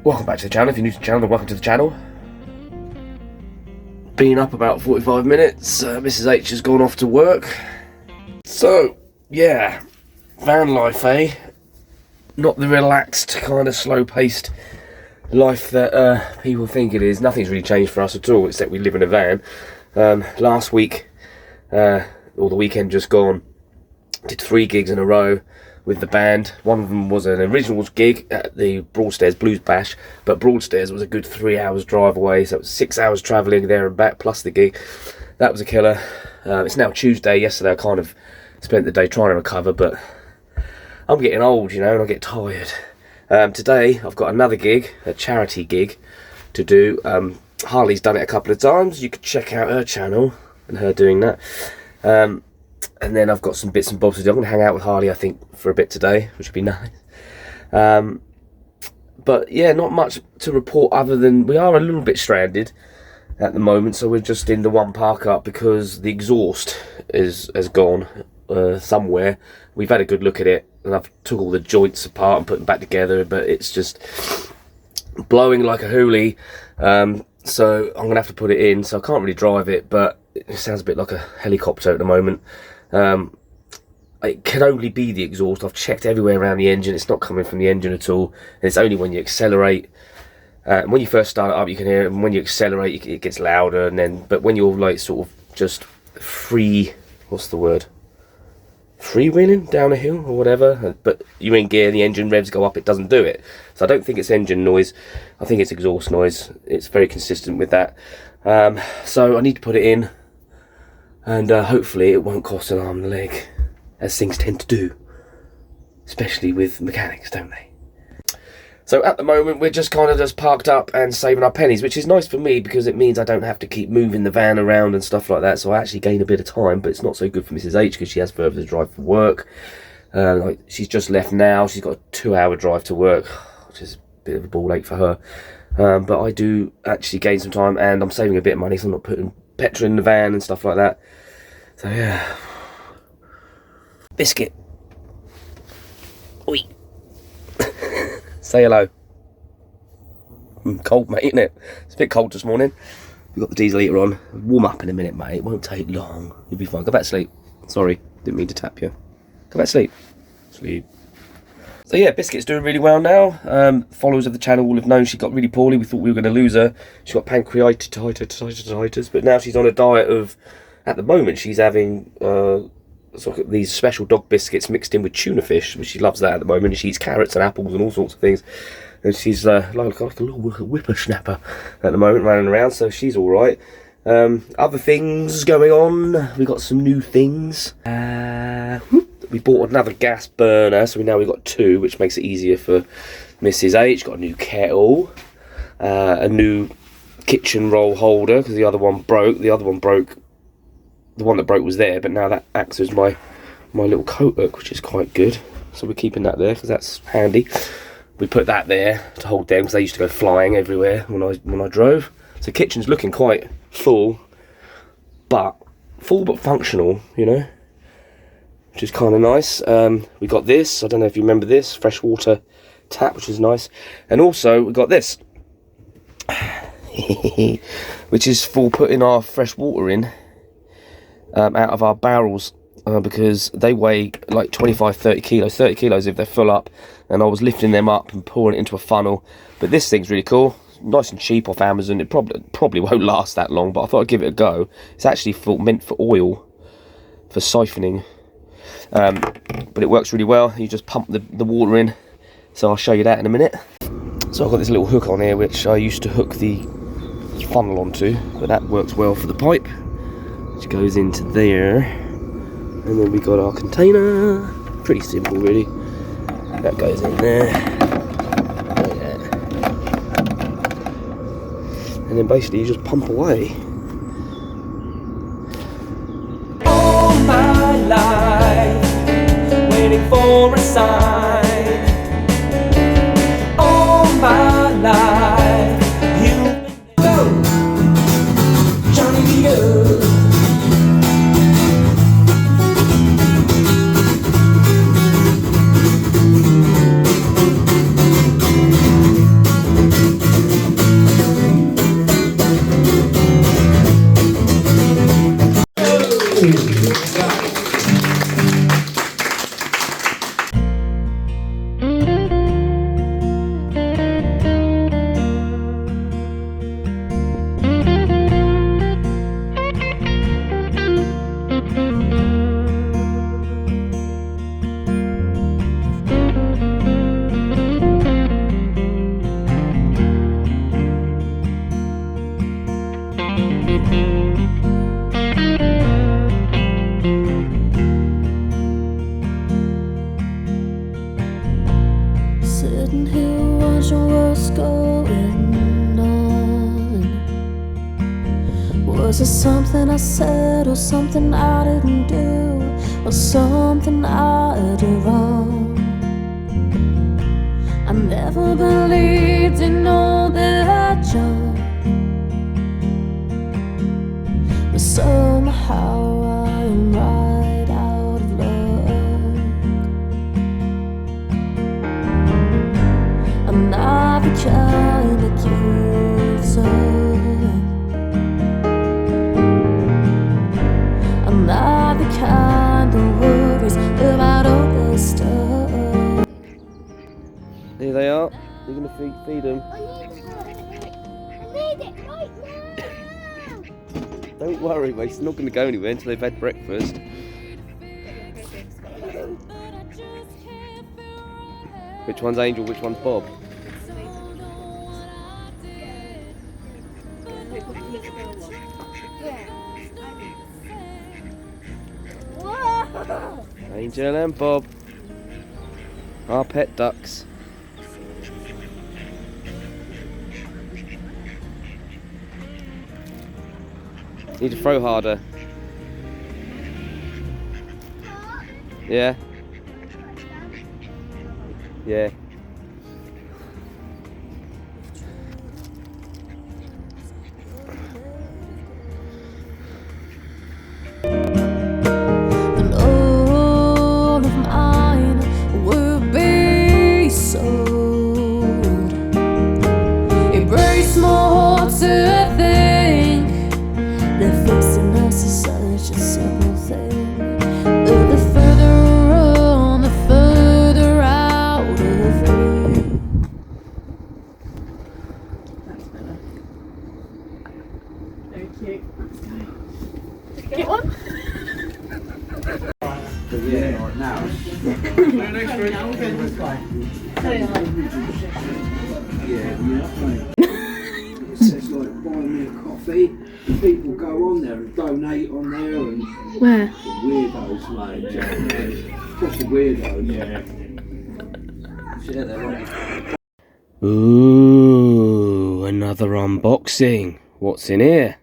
Welcome back to the channel. If you're new to the channel, then welcome to the channel. Been up about 45 minutes. Mrs. H has gone off to work. So, yeah, van life, eh? Not the relaxed, kind of slow-paced life that people think it is. Nothing's really changed for us at all, except we live in a van. Last week, or the weekend just gone, did 3 gigs in a row with the band. One of them was an originals gig at the Broadstairs Blues Bash, but Broadstairs was a good 3 hours drive away, so it was 6 hours travelling there and back, plus the gig. That was a killer. It's now Tuesday. Yesterday I kind of spent the day trying to recover, but I'm getting old, you know, and I get tired. Today I've got another gig, a charity gig, to do. Harley's done it a couple of times. You could check out her channel and her doing that. And then I've got some bits and bobs to do. I'm going to hang out with Harley, I think, for a bit today, which would be nice. But yeah, not much to report other than we are a little bit stranded at the moment. So we're just in the one park up because the exhaust has gone somewhere. We've had a good look at it, and I've took all the joints apart and put them back together, but it's just blowing like a hoolie. So I'm going to have to put it in. So I can't really drive it, but it sounds a bit like a helicopter at the moment. It can only be the exhaust. I've checked everywhere around the engine. It's not coming from the engine at all. And it's only when you accelerate. When you first start it up, you can hear it. And when you accelerate, it gets louder. But when you're like sort of just freewheeling down a hill or whatever. But you're in gear, the engine revs go up. It doesn't do it. So I don't think it's engine noise. I think it's exhaust noise. It's very consistent with that. So I need to put it in. And hopefully it won't cost an arm and a leg, as things tend to do, especially with mechanics, don't they? So at the moment we're just kind of just parked up and saving our pennies, which is nice for me because it means I don't have to keep moving the van around and stuff like that, so I actually gain a bit of time. But it's not so good for Mrs. H because she has further to drive for work. She's just left now. She's got a 2-hour drive to work, which is a bit of a ball ache for her. But I do actually gain some time, and I'm saving a bit of money, so I'm not putting petrol in the van and stuff like that. So yeah. Biscuit. Oi. Say hello. Cold, mate, isn't it? It's a bit cold this morning. We've got the diesel heater on. Warm up in a minute, mate. It won't take long. You'll be fine. Go back to sleep. Sorry, didn't mean to tap you. Go back to sleep. Sleep. So yeah, Biscuit's doing really well now. Followers of the channel will have known she got really poorly. We thought we were going to lose her. She got pancreatitis, but now she's on a diet of, at the moment, she's having sort of these special dog biscuits mixed in with tuna fish, which she loves that at the moment. She eats carrots and apples and all sorts of things. And she's like a little whippersnapper at the moment, running around, so she's all right. Other things going on. We got some new things. We bought another gas burner, so we've got 2, which makes it easier for Mrs. H. Got a new kettle, a new kitchen roll holder because the other one broke. The one that broke was there, but now that acts as my little coat hook, which is quite good. So we're keeping that there because that's handy. We put that there to hold them because they used to go flying everywhere when I drove. So the kitchen's looking quite full but functional, you know, which is kind of nice. We got this, I don't know if you remember this, freshwater tap, which is nice. And also we got this, which is for putting our fresh water in out of our barrels, because they weigh like 25-30 kilos, 30 kilos if they're full up, and I was lifting them up and pouring it into a funnel. But this thing's really cool, nice and cheap off Amazon. It probably won't last that long, but I thought I'd give it a go. It's actually meant for oil, for siphoning. But it works really well. You just pump the water in, so I'll show you that in a minute. So I've got this little hook on here which I used to hook the funnel onto, but that works well for the pipe, which goes into there. And then we got our container, pretty simple really, that goes in there, like that. And then basically you just pump away. All my life, waiting for a sign. All my life, you go, Johnny go. Was it something I said or something I didn't do, or something I did wrong? I never believed in all that junk, but somehow I'm right out of luck. I'm not the kind that gives up. I'm not the kind that worries about all this stuff. Here they are. You're gonna feed them. I need it right now. Don't worry, mate. It's not gonna go anywhere until they've had breakfast. Which one's Angel? Which one's Bob? Whoa! Angel and Bob. Our pet ducks. Need to throw harder. Yeah? Yeah. And all of mine will be sold. It breaks my heart to think that fixing us is such a simple thing. But the further on, the further out of reach. Very cute. Get one. Yeah, right now. It's like buying me a coffee, and people go on there and donate on there, and Where? weirdos, mate. Proper weirdos. Yeah, they're like. Ooh, another unboxing. What's in here?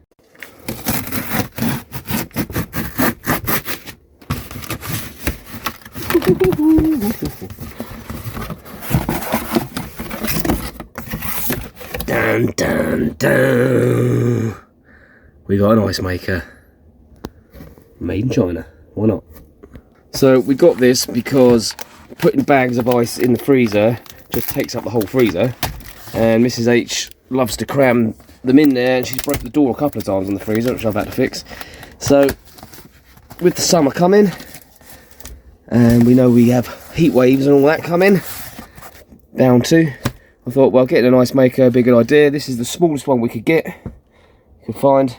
Dun dun dun. We got an ice maker. Made in China. Why not? So we got this because putting bags of ice in the freezer just takes up the whole freezer, and Mrs. H loves to cram them in there, and she's broke the door a couple of times on the freezer, which I've had to fix. So with the summer coming, and we know we have heat waves and all that coming down to, I thought, well, getting an ice maker would be a good idea. This is the smallest one we could find.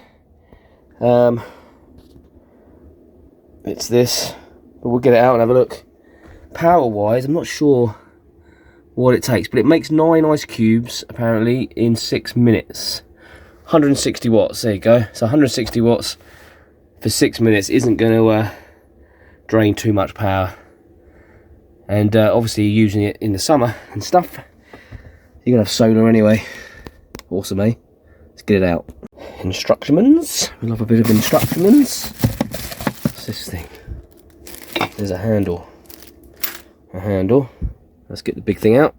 It's this, but we'll get it out and have a look. Power wise, I'm not sure what it takes, but it makes 9 ice cubes apparently in 6 minutes. 160 watts, there you go. So 160 watts for 6 minutes isn't going to drain too much power. And obviously using it in the summer and stuff, you're going to have solar anyway. Awesome, eh? Let's get it out. Instructions. We love a bit of instructions. What's this thing? There's a handle. A handle. Let's get the big thing out.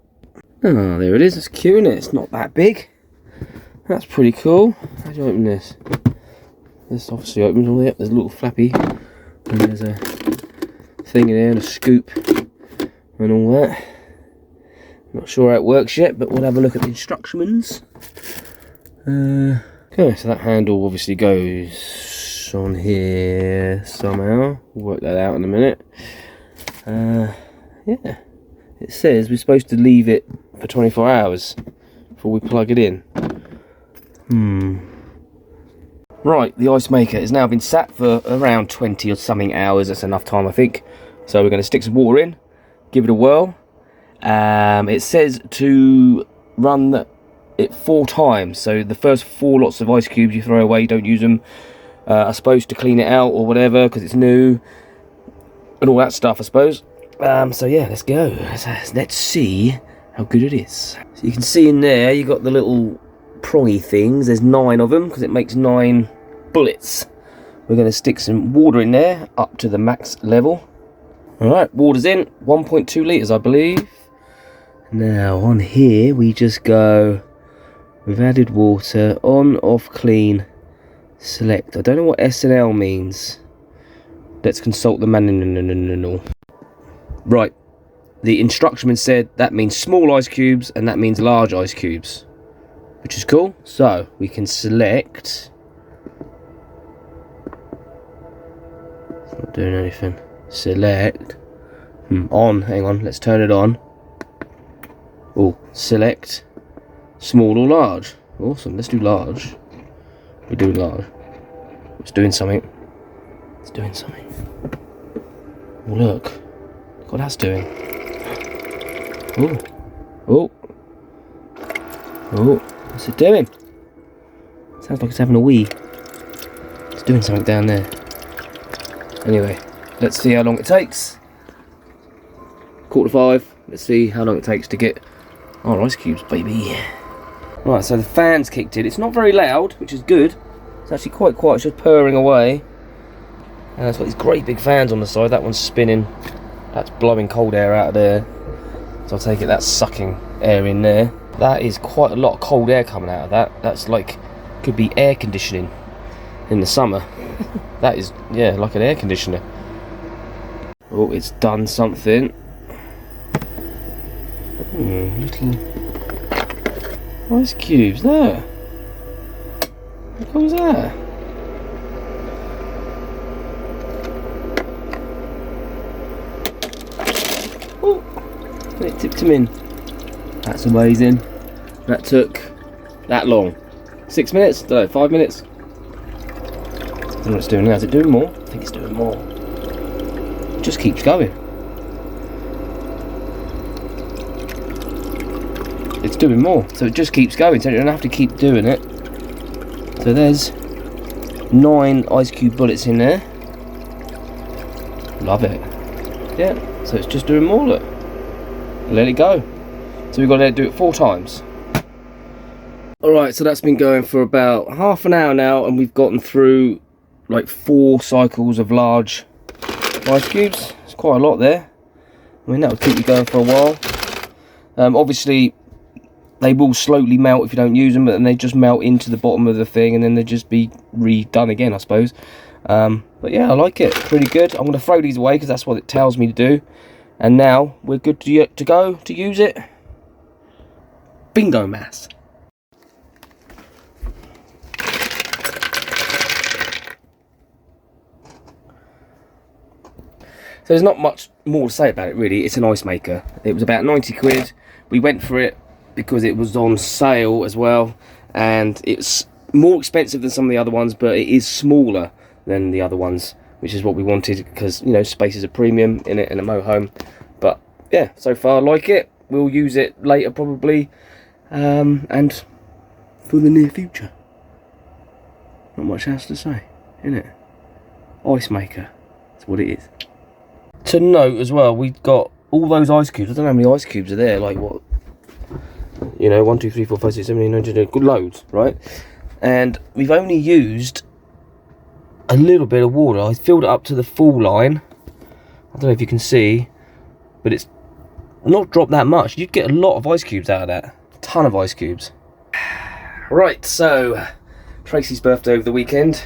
Oh, there it is. It's cute, isn't it? It's not that big. That's pretty cool. How do you open this? This obviously opens all the way up. There's a little flappy. And there's a thing in there and a scoop and all that. Not sure how it works yet, but we'll have a look at the instructions. Okay, so that handle obviously goes on here somehow. We'll work that out in a minute. Yeah, it says we're supposed to leave it for 24 hours before we plug it in. Right, the ice maker has now been sat for around 20 or something hours. That's enough time, I think. So we're going to stick some water in, give it a whirl. It says to run it 4 times. So the first 4 lots of ice cubes you throw away, you don't use them. Are supposed to clean it out or whatever because it's new and all that stuff, I suppose. So yeah, let's go. Let's see how good it is. So you can see in there, you got the little prongy things. There's 9 of them because it makes 9 bullets. We're going to stick some water in there up to the max level. Alright, water's in, 1.2 litres I believe. Now on here we just go, we've added water, on, off, clean, select. I don't know what S&L means. Let's consult the manual. Right, the instruction said that means small ice cubes and that means large ice cubes, which is cool. So we can select. It's not doing anything. Select. On, hang on, let's turn it on. Oh, select small or large. Awesome, let's do large. We're doing large. It's doing something. It's doing something. Oh, look. Look what that's doing. Oh. Oh. Oh. What's it doing? Sounds like it's having a wee. It's doing something down there. Anyway, let's see how long it takes. 4:45. Let's see how long it takes to get our ice cubes, baby. Right, so the fan's kicked in. It's not very loud, which is good. It's actually quite quiet. It's just purring away. And it's got these great big fans on the side. That one's spinning. That's blowing cold air out of there. So I'll take it that's sucking air in there. That is quite a lot of cold air coming out of that. That's like, could be air conditioning in the summer. That is, yeah, like an air conditioner. Oh, it's done something. Little ice cubes there. How cool is that? Oh, and it tipped him in. That's amazing. That took that long. 6 minutes? No, 5 minutes. I don't know what it's doing now. Is it doing more? I think it's doing more. It just keeps going. It's doing more, so it just keeps going, so you don't have to keep doing it. So there's 9 ice cube bullets in there. Love it. Yeah, so it's just doing more, look. Let it go. So we've got to let it do it 4 times. Alright, so that's been going for about half an hour now, and we've gotten through like 4 cycles of large ice cubes. It's quite a lot there. I mean, that will keep you going for a while. Obviously, they will slowly melt if you don't use them, but then they just melt into the bottom of the thing, and then they just be redone again, I suppose. But yeah, I like it. Pretty good. I'm going to throw these away because that's what it tells me to do. And now we're good to go to use it. Bingo mass. So there's not much more to say about it really. It's an ice maker. It was about 90 quid. We went for it because it was on sale as well, and it's more expensive than some of the other ones, but it is smaller than the other ones, which is what we wanted because, you know, space is a premium in it in a motorhome. But yeah, so far I like it. We'll use it later probably, and for the near future. Not much else to say, innit? Ice maker, that's what it is. To note as well, we've got all those ice cubes. I don't know how many ice cubes are there, like what, you know, 1, 2, 3, 4, 5, 6, 7, 8, 9, 10, good loads, right? And we've only used a little bit of water. I filled it up to the full line. I don't know if you can see, but it's not dropped that much. You'd get a lot of ice cubes out of that. A ton of ice cubes. Right, so Tracy's birthday over the weekend.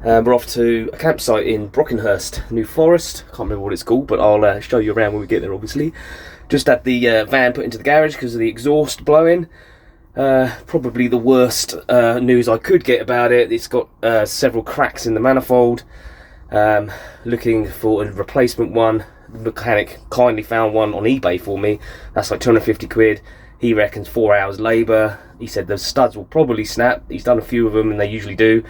We're off to a campsite in Brockenhurst, New Foerest. Can't remember what it's called, but I'll show you around when we get there, obviously. Just had the van put into the garage because of the exhaust blowing. Probably the worst news I could get about it. It's got several cracks in the manifold. Looking for a replacement one. The mechanic kindly found one on eBay for me. That's like 250 quid. He reckons 4 hours labour. He said the studs will probably snap. He's done a few of them and they usually do.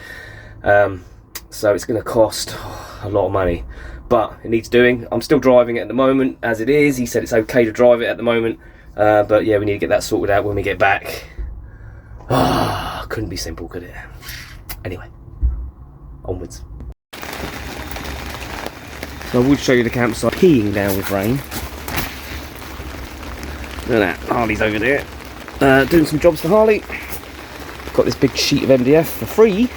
So it's going to cost a lot of money, but it needs doing. I'm still driving it at the moment as it is. He said it's okay to drive it at the moment, but yeah, we need to get that sorted out when we get back. Couldn't be simple, could it? Anyway, onwards. So I would show you the campsite peeing down with rain. Look at that, Harley's over there, doing some jobs for Harley. Got this big sheet of MDF for free.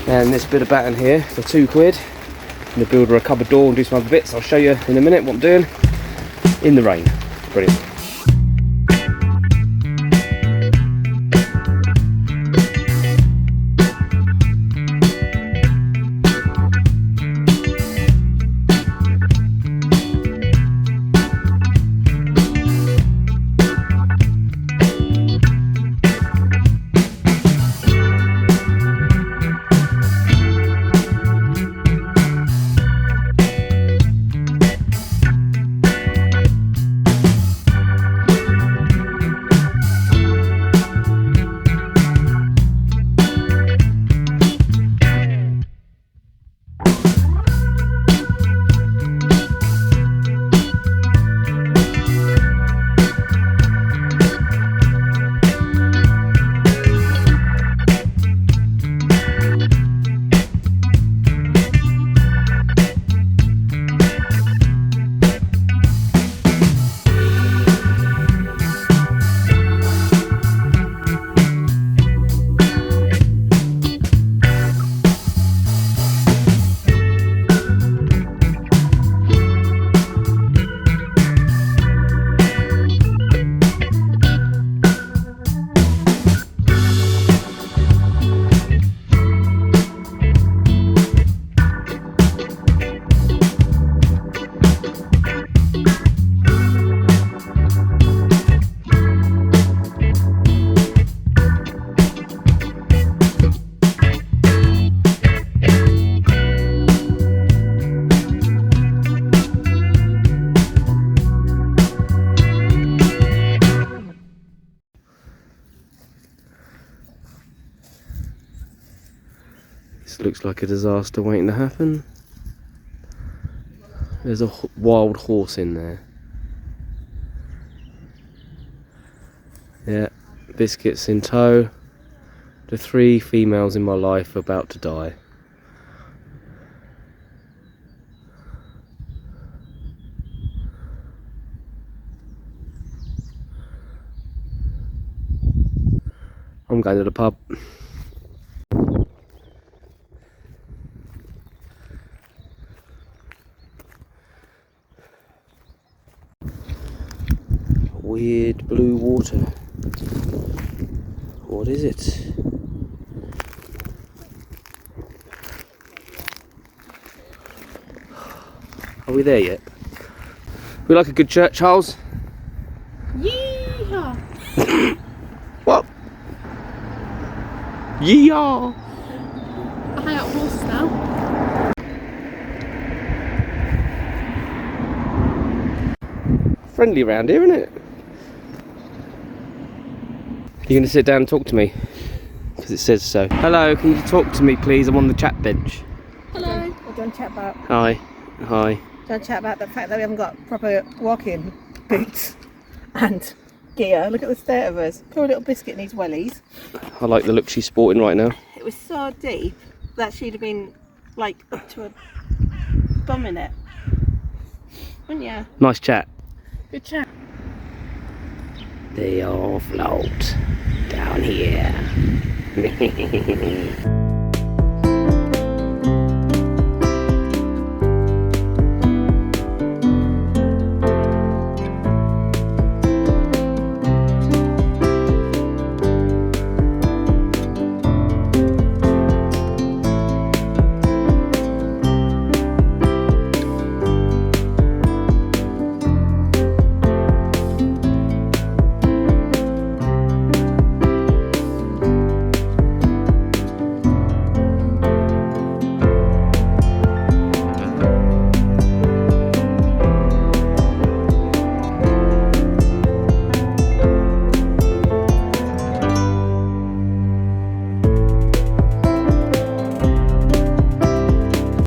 And this bit of batten here for £2. I'm going to build her a cupboard door and do some other bits. I'll show you in a minute what I'm doing in the rain. Brilliant. This looks like a disaster waiting to happen. There's a wild horse in there. Yeah, biscuits in tow. The 3 females in my life are about to die. I'm going to the pub. Weird blue water. What is it? Are we there yet? We like a good church, Charles? Yeehaw! What? Yeehaw! I hang out horses now. Friendly around here, isn't it? You're going to sit down and talk to me? Because it says so. Hello, can you talk to me please? I'm on the chat bench. Hello. We're going to chat about Hi. Hi. the fact that we haven't got proper walking boots and gear. Look at the state of us. Poor little biscuit needs wellies. I like the look she's sporting right now. It was so deep that she'd have been like up to a bum in it. Wouldn't you? Nice chat. Good chat. They all float down here.